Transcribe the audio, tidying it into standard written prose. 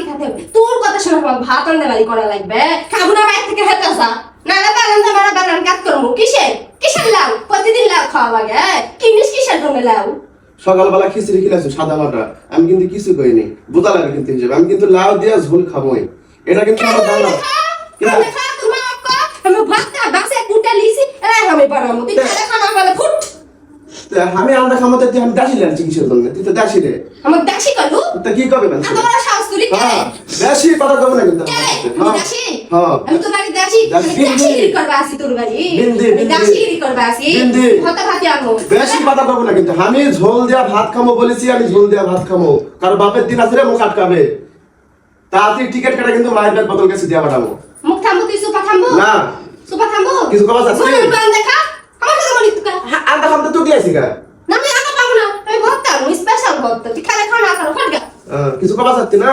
ভাতই খেতে হবে তোর কথা শুনে আমার ভাত রান্না বাড়ি করা লাগবে খাবো না বাইরে থেকে হেতে আসা নাহলে বাগান যাবার বাগান কাজ করবো কিসের লাউ প্রতিদিন লাউ খাওয়া লাগে কিসের জন্য লাউ সকালবেলা খিচুড়ি খেলাছো সাদা মাটা আমি কিন্তু কিছু কইনি বোতা লাগে কিন্তু হিসেবে আমি কিন্তু লাউ দিয়া ঝোল খাবোই এটা কিন্তু আমার দানা আমি ভাতটা বাসে কুটা লিছি আমি বানাবো তুই খানা বলে ফুট আমি আমরা খামতে আমি দাসি লাগছি কিসের জন্য তুই তো দাসি রে আমার দাসি কলু তা কি করবে মানে তোমার সাহস তুলি কে দাসি কথা কব না কিন্তু দাসি হ্যাঁ আমি তো বাড়ি দাসি দাসিগিরি করবা আসি তোর বাড়ি দাসিগিরি করবা আসি হতা ভাতি আমো বেশি কথা কব না কিন্তু আমি ঝোল দিয়া ভাত খামো বলেছি আমি ঝোল দিয়া ভাত খামো কারণ বাপের দিন আছে রে মুখ আটকাবে তাড়াতাড়ি টিকিট কাটা কিন্তু মায়ের ব্যাগ বোতল কাছে দিয়া পাঠাবো মুখ থামবো তুই সুপা থামবো না সুপা থামবো কিছু কবা যাচ্ছে দেখা আমার কথা বলি তুই আন্দা খামতে তুই গেছিস গা না আমি আনা পাবো না আমি ভর্তা স্পেশাল ভর্তা তুই খালে খানা আসা ফটগা কিছু কবা যাচ্ছে না